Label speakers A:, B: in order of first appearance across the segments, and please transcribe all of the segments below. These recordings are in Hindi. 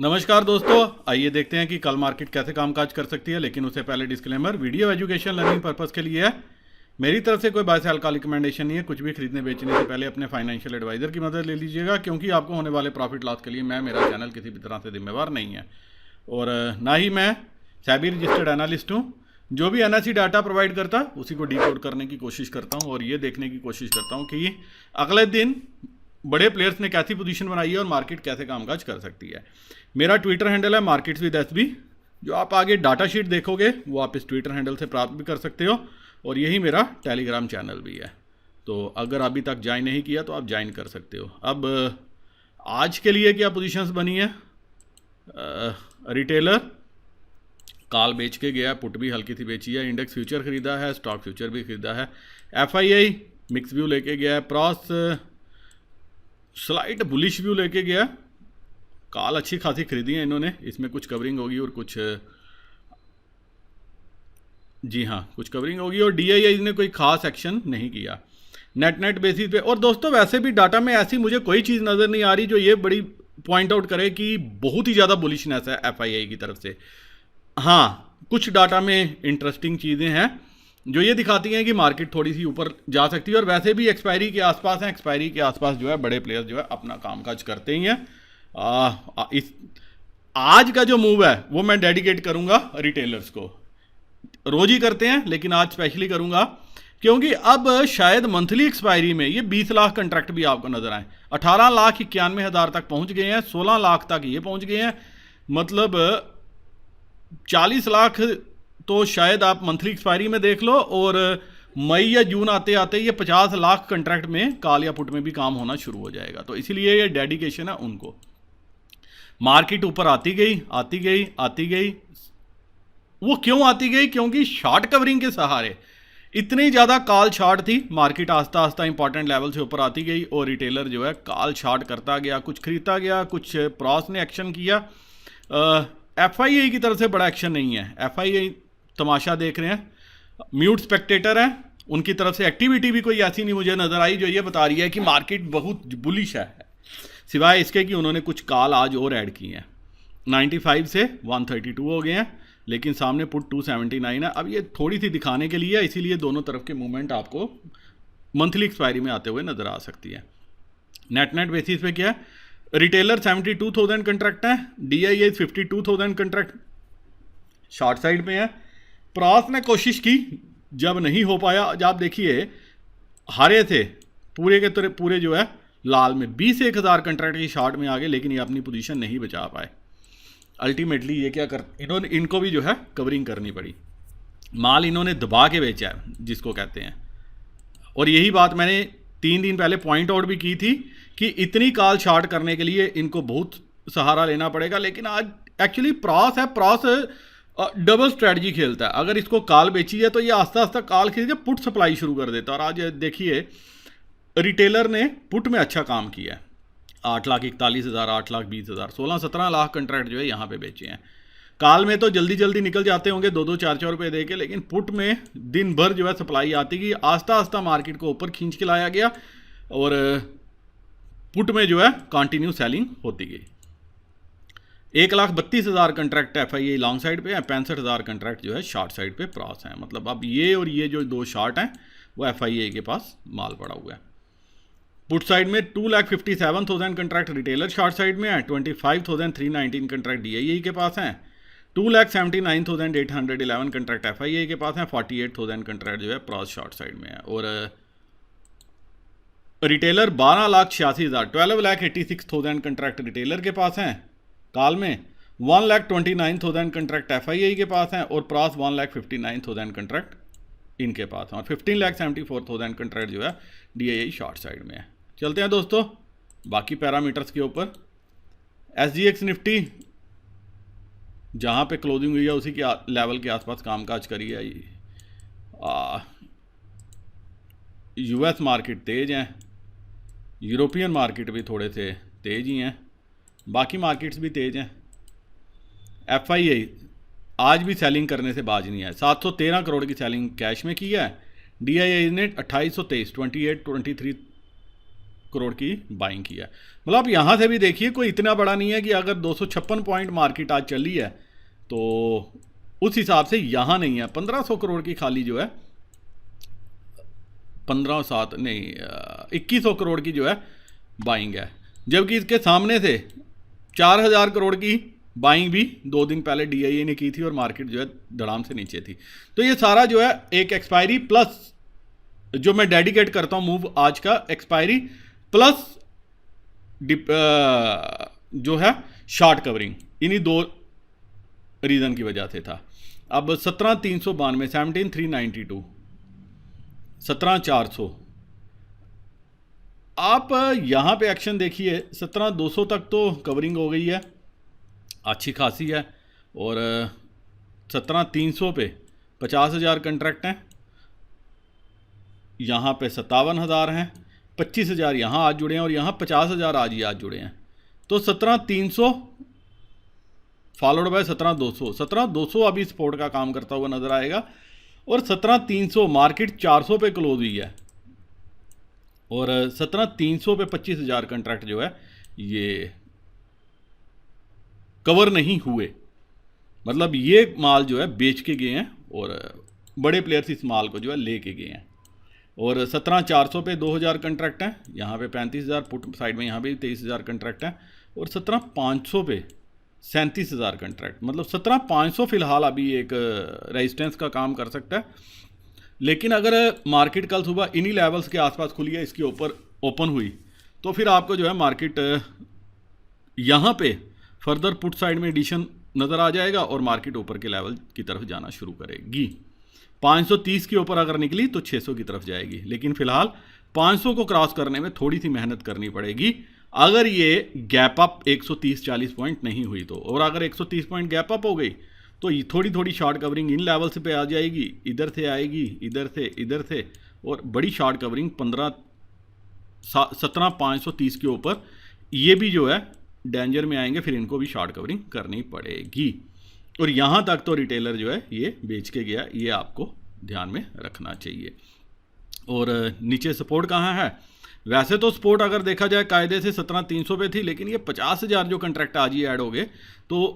A: नमस्कार दोस्तों, आइए देखते हैं कि कल मार्केट कैसे कामकाज कर सकती है। लेकिन उससे पहले disclaimer, video education learning purpose के लिए है। मेरी तरफ से कोई बाय सेल का रिकमेंडेशन नहीं है। कुछ भी खरीदने बेचने से पहले अपने फाइनेंशियल एडवाइजर की मदद ले लीजिएगा, क्योंकि आपको होने वाले प्रॉफिट लॉस के लिए मेरा चैनल किसी भी तरह से जिम्मेवार नहीं है और ना ही मैं सेबी रजिस्टर्ड एनालिस्ट हूँ। जो भी एनएसई डाटा प्रोवाइड करता है उसी को डिकोड करने की कोशिश करता हूँ और ये देखने की कोशिश करता हूँ कि अगले दिन बड़े प्लेयर्स ने कैसी पोजीशन बनाई है और मार्केट कैसे कामकाज कर सकती है। मेरा ट्विटर हैंडल है मार्केट्स विद एसबी। जो आप आगे डाटा शीट देखोगे वो आप इस ट्विटर हैंडल से प्राप्त भी कर सकते हो और यही मेरा टेलीग्राम चैनल भी है। तो अगर अभी तक ज्वाइन नहीं किया तो आप ज्वाइन कर सकते हो। अब आज के लिए क्या पोजीशंस बनी है, रिटेलर कॉल बेच के गया, पुट भी हल्की सी बेची है, इंडेक्स फ्यूचर खरीदा है, स्टॉक फ्यूचर भी खरीदा है, एफआईआई मिक्स व्यू लेके गया है, प्रॉस स्लाइट बुलिश व्यू लेके गया। कॉल अच्छी खासी खरीदी है इन्होंने, इसमें कुछ कवरिंग होगी और कुछ कुछ कवरिंग होगी और डीआईआई ने कोई खास एक्शन नहीं किया नेट बेसिस पे। और दोस्तों वैसे भी डाटा में ऐसी मुझे कोई चीज़ नज़र नहीं आ रही जो ये बड़ी पॉइंट आउट करे कि बहुत ही ज़्यादा बुलिशनेस है एफआईआई की तरफ से। हाँ, कुछ डाटा में इंटरेस्टिंग चीज़ें हैं जो ये दिखाती हैं कि मार्केट थोड़ी सी ऊपर जा सकती है और वैसे भी एक्सपायरी के आसपास हैं। एक्सपायरी के आसपास जो है बड़े प्लेयर्स जो है अपना कामकाज करते ही हैं। इस आज का जो मूव है वो मैं डेडिकेट करूंगा रिटेलर्स को। रोज ही करते हैं लेकिन आज स्पेशली करूंगा क्योंकि अब शायद मंथली एक्सपायरी में ये 20 लाख कंट्रैक्ट भी आपको नजर आए। 18,91,000 तक पहुंच गए हैं, 16 लाख तक ये पहुंच गए हैं, मतलब 40 लाख तो शायद आप मंथली एक्सपायरी में देख लो और मई या जून आते आते ये 50 लाख कंट्रैक्ट में कॉल या पुट में भी काम होना शुरू हो जाएगा। तो इसलिए ये डेडिकेशन है उनको। मार्केट ऊपर आती गई। वो क्यों आती गई? क्योंकि शॉर्ट कवरिंग के सहारे इतनी ज़्यादा कॉल शॉर्ट थी, मार्केट आस्ता आस्ता इंपॉर्टेंट लेवल से ऊपर आती गई और रिटेलर जो है कॉल शॉर्ट करता गया, कुछ खरीदता गया, कुछ प्रॉस ने एक्शन किया। एफआईआई की तरफ से बड़ा एक्शन नहीं है। एफआईआई तमाशा देख रहे हैं, म्यूट स्पेक्टेटर हैं, उनकी तरफ से एक्टिविटी भी कोई ऐसी नहीं मुझे नज़र आई जो ये बता रही है कि मार्केट बहुत बुलिश है, सिवाय इसके कि उन्होंने कुछ कॉल आज और ऐड की हैं। 95 से 132 हो गए हैं, लेकिन सामने पुट 279 है। अब ये थोड़ी सी दिखाने के लिए, इसीलिए दोनों तरफ के मूवमेंट आपको मंथली एक्सपायरी में आते हुए नज़र आ सकती है। नेट बेसिस पे क्या है, रिटेलर 72,000 कंट्रैक्ट है, डीआईआई 52,000 कंट्रैक्ट शॉर्ट साइड में है। प्रॉस ने कोशिश की, जब नहीं हो पाया, जब आप देखिए हारे थे पूरे के पूरे जो है लाल में 21,000 कंट्रैक्ट की शॉर्ट में आ गए, लेकिन ये अपनी पोजीशन नहीं बचा पाए। अल्टीमेटली ये क्या कर, इनको भी जो है कवरिंग करनी पड़ी। माल इन्होंने दबा के बेचा है जिसको कहते हैं, और यही बात मैंने 3 दिन पहले पॉइंट आउट भी की थी कि इतनी कॉल शॉर्ट करने के लिए इनको बहुत सहारा लेना पड़ेगा। लेकिन आज एक्चुअली प्रॉस है, प्रॉस डबल स्ट्रैटेजी खेलता है। अगर इसको कॉल बेची है तो ये आस्ता आस्ता कॉल खरीद के पुट सप्लाई शुरू कर देता है। और आज देखिए रिटेलर ने पुट में अच्छा काम किया है। 8,41,000, 8,20,000, 16-17 लाख कंट्रैक्ट जो है यहाँ पे बेचे हैं। कॉल में तो जल्दी जल्दी निकल जाते होंगे 2-2, 4-4 रुपये दे के, लेकिन पुट में दिन भर जो है सप्लाई आती गई, आस्ता आस्ता मार्केट को ऊपर खींच के लाया गया और पुट में जो है कंटिन्यू सेलिंग होती गई। 1,32,000 कंट्रैक्ट एफआईआई लॉन्ग साइड पे है, 65,000 कंट्रैक्ट जो है शॉर्ट साइड पे प्रॉस है। मतलब अब ये और ये जो 2 शॉर्ट हैं वो एफआईआई के पास माल पड़ा हुआ है। पुट साइड में 2,57,000 कंट्रैक्ट रिटेलर शॉर्ट साइड में है, 25,319 कंट्रैक्ट डीआईआई के पास हैं, 2,79,811 कंट्रैक्ट एफआईआई के पास हैं, 48,000 कंट्रैक्ट जो है प्रॉस शॉर्ट साइड में है। और रिटेलर 12,86,000, 12,86,000 कंट्रैक्ट रिटेलर के पास हैं कॉल में, 1,29,000 कंट्रैक्ट एफआईआई के पास हैं और प्रॉस 1,59,000 कंट्रैक्ट इनके पास हैं और 15,74,000 कंट्रैक्ट जो है डीआईआई शॉर्ट साइड में है। चलते हैं दोस्तों बाकी पैरामीटर्स के ऊपर। एसजीएक्स निफ्टी जहाँ पे क्लोजिंग हुई है उसी के लेवल के आसपास कामकाज करी है। यूएस मार्केट तेज हैं, यूरोपियन मार्केट भी थोड़े से तेज ही हैं, बाकी मार्केट्स भी तेज हैं। एफआईआई आज भी सेलिंग करने से बाज नहीं है, 713 करोड़ की सेलिंग कैश में की है। डीआईआई ने 2823, 28-23 करोड़ की बाइंग की है। मतलब आप यहाँ से भी देखिए कोई इतना बड़ा नहीं है कि अगर 256 पॉइंट मार्केट आज चली है तो उस हिसाब से यहाँ नहीं है। 1500 करोड़ की खाली जो है 2100 करोड़ की जो है बाइंग है, जबकि इसके सामने से 4000 करोड़ की बाइंग भी 2 दिन पहले DIA ने की थी और मार्केट जो है धड़ाम से नीचे थी। तो ये सारा जो है एक एक्सपायरी प्लस जो मैं डेडिकेट करता हूँ मूव आज का, एक्सपायरी प्लस जो है शॉर्ट कवरिंग, इन्हीं 2 रीज़न की वजह से था। अब 17392, 17392, 17400, आप यहाँ पे एक्शन देखिए 17200 तक तो कवरिंग हो गई है, अच्छी खासी है। और 17300 पे 50,000 कंट्रैक्ट हैं, यहाँ पे 57,000 हैं, 25,000 यहाँ आज जुड़े हैं और यहाँ 50,000 आज जुड़े हैं। तो 17,300 फॉलोड बाय 17,200, 17,200 अभी सपोर्ट का काम करता हुआ नजर आएगा और 17,300 मार्केट 400 पे क्लोज हुई है और 17,300 पे 25,000 कंट्रैक्ट जो है ये कवर नहीं हुए। मतलब ये माल जो है बेच के गए हैं और बड़े प्लेयर्स इस माल को जो है लेके गए हैं। और 17,400 पे 2,000 कंट्रैक्ट हैं, यहाँ पे 35,000 पुट साइड में, यहाँ पे 23,000 कंट्रैक्ट हैं और 17,500 पे 37,000 कंट्रैक्ट। मतलब 17,500 फिलहाल अभी एक रेजिस्टेंस का काम कर सकता है, लेकिन अगर मार्केट कल सुबह इन्हीं लेवल्स के आसपास खुली है, इसके ऊपर ओपन हुई, तो फिर आपको जो है मार्केट यहाँ पे फर्दर पुट साइड में एडिशन नज़र आ जाएगा और मार्केट ऊपर के लेवल की तरफ जाना शुरू करेगी। 530 के ऊपर अगर निकली तो 600 की तरफ जाएगी, लेकिन फिलहाल 500 को क्रॉस करने में थोड़ी सी मेहनत करनी पड़ेगी अगर ये गैप अप 130-40 पॉइंट नहीं हुई तो। और अगर 130 पॉइंट गैप अप हो गई तो ये थोड़ी थोड़ी शॉर्ट कवरिंग इन लेवल्स पे आ जाएगी, इधर से आएगी, इधर से और बड़ी शॉर्ट कवरिंग 17,530 के ऊपर, ये भी जो है डेंजर में आएंगे, फिर इनको भी शॉर्ट कवरिंग करनी पड़ेगी। और यहाँ तक तो रिटेलर जो है ये बेच के गया, ये आपको ध्यान में रखना चाहिए। और नीचे सपोर्ट कहाँ है? वैसे तो सपोर्ट अगर देखा जाए कायदे से 17,300 पे थी, लेकिन ये 50,000 जो कंट्रैक्ट आज ही ऐड हो गए तो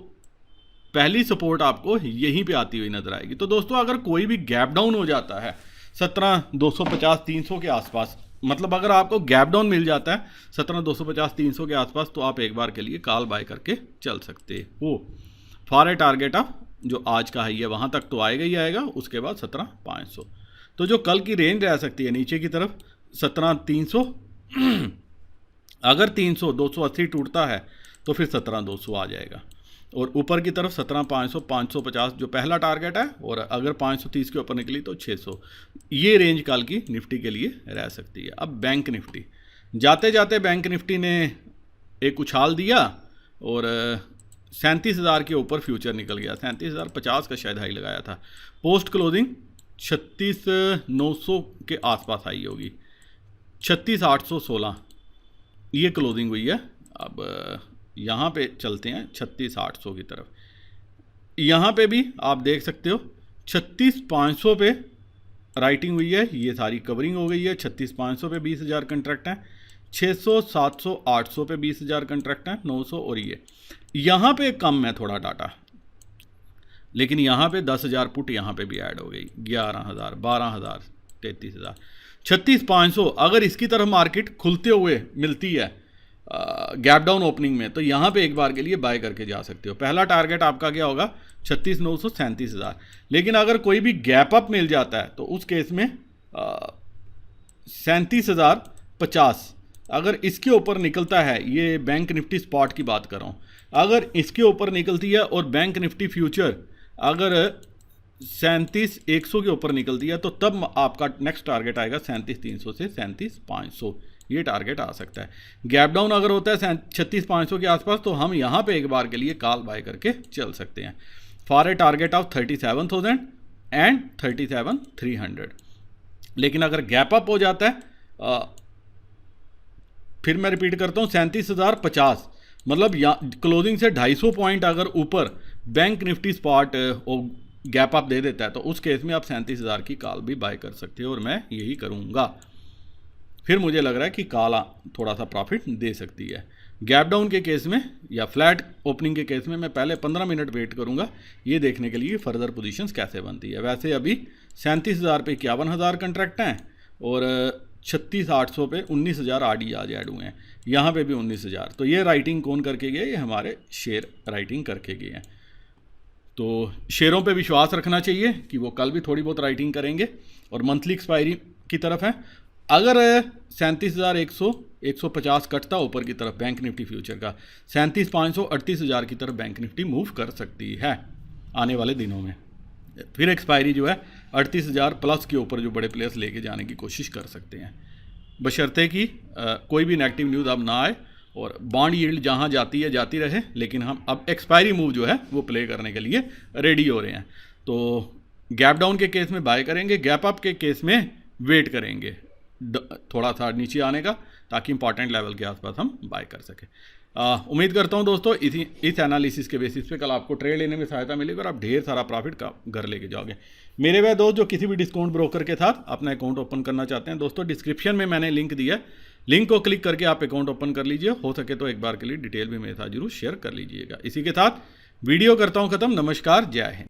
A: पहली सपोर्ट आपको यहीं पे आती हुई नजर आएगी। तो दोस्तों अगर कोई भी गैप डाउन हो जाता है 17,250-300 के आसपास, मतलब अगर आपको गैप डाउन मिल जाता है 17,250-300 के आसपास, तो आप एक बार के लिए कॉल बाय करके चल सकते हो। फॉर ए टारगेट ऑफ जो आज का हाई है वहाँ तक तो आएगा ही आएगा, उसके बाद 17,500। तो जो कल की रेंज रह सकती है नीचे की तरफ 17,300, अगर 300 280 टूटता है तो फिर 17,200 आ जाएगा और ऊपर की तरफ 17,500 550 जो पहला टारगेट है, और अगर 530 के ऊपर निकली तो 600। ये रेंज कल की निफ्टी के लिए रह सकती है। अब बैंक निफ्टी, जाते जाते बैंक निफ्टी ने एक उछाल दिया और 37,000 के ऊपर फ्यूचर निकल गया, 37,050 का शायद हाई लगाया था। पोस्ट क्लोजिंग 36,900 के आसपास आई होगी, 36,816 ये क्लोजिंग हुई है। अब यहाँ पे चलते हैं 36,800 की तरफ, यहाँ पे भी आप देख सकते हो 36,500 पे राइटिंग हुई है, ये सारी कवरिंग हो गई है। 36,500 पे 20,000 कंट्रैक्ट हैं, 600 700 800 पे 20,000 कंट्रैक्ट हैं, 900 और ये यहाँ पे कम है थोड़ा डाटा, लेकिन यहाँ पे 10,000 पुट यहाँ पे भी ऐड हो गई, 11,000 12,000 33,000। 36,500 अगर इसकी तरफ मार्केट खुलते हुए मिलती है गैप डाउन ओपनिंग में, तो यहाँ पे एक बार के लिए बाय करके जा सकते हो। पहला टारगेट आपका क्या होगा? 36,900 37,000। लेकिन अगर कोई भी गैप अप मिल जाता है तो उस केस में 37,050 अगर इसके ऊपर निकलता है, ये बैंक निफ्टी स्पॉट की बात कर रहा हूँ, अगर इसके ऊपर निकलती है और बैंक निफ्टी फ्यूचर अगर 37,100 के ऊपर निकलती है, तो तब आपका नेक्स्ट टारगेट आएगा 37,300 से 37,500, ये टारगेट आ सकता है। गैप डाउन अगर होता है 36,500 के आसपास, तो हम यहाँ पे एक बार के लिए कॉल बाय करके चल सकते हैं for a target of 37,000 and 37,300। लेकिन अगर गैप अप हो जाता है, फिर मैं रिपीट करता हूँ 37,050, मतलब क्लोजिंग से 250 पॉइंट अगर ऊपर bank Nifty spot gap up दे देता है, तो उस केस में आप 37,000 की कॉल भी बाय कर सकते हो और मैं यही करूँगा। फिर मुझे लग रहा है कि काला थोड़ा सा प्रॉफिट दे सकती है। गैप डाउन के केस में या फ्लैट ओपनिंग के केस में मैं पहले 15 मिनट वेट करूंगा ये देखने के लिए फर्दर पोजीशंस कैसे बनती है। वैसे अभी 37,000 पे 51,000 कंट्रैक्ट हैं और 36,800 पे 19,000 आरडी आज ऐड हुए हैं, यहाँ पे भी 19,000। तो ये राइटिंग कौन करके गए? ये हमारे शेयर राइटिंग करके गए हैं। तो शेयरों पे विश्वास रखना चाहिए कि वो कल भी थोड़ी बहुत राइटिंग करेंगे और मंथली एक्सपायरी की तरफ है। अगर 37,100 150 कटता ऊपर की तरफ बैंक निफ्टी फ्यूचर का 37,500 38,000 की तरफ बैंक निफ्टी मूव कर सकती है आने वाले दिनों में। फिर एक्सपायरी जो है 38,000 प्लस के ऊपर जो बड़े प्लेयर्स लेके जाने की कोशिश कर सकते हैं, बशर्ते कि कोई भी नेगेटिव न्यूज़ अब ना आए और बॉन्ड यील्ड जहाँ जाती है जाती रहे, लेकिन हम अब एक्सपायरी मूव जो है वो प्ले करने के लिए रेडी हो रहे हैं। तो गैप डाउन के केस में बाय करेंगे, गैप अप के केस में वेट करेंगे थोड़ा सा नीचे आने का, ताकि इंपॉर्टेंट लेवल के आसपास हम बाय कर सकें। उम्मीद करता हूं दोस्तों इस एनालिसिस के बेसिस पे कल आपको ट्रेड लेने में सहायता मिलेगी और आप ढेर सारा प्रॉफिट का घर लेके जाओगे। मेरे वह दोस्त जो किसी भी डिस्काउंट ब्रोकर के साथ अपना अकाउंट ओपन करना चाहते हैं, दोस्तों डिस्क्रिप्शन में मैंने लिंक दिया है, लिंक को क्लिक करके आप अकाउंट ओपन कर लीजिए। हो सके तो एक बार के लिए डिटेल भी मेरे साथ जरूर शेयर कर लीजिएगा। इसी के साथ वीडियो करता हूँ ख़त्म। नमस्कार, जय हिंद।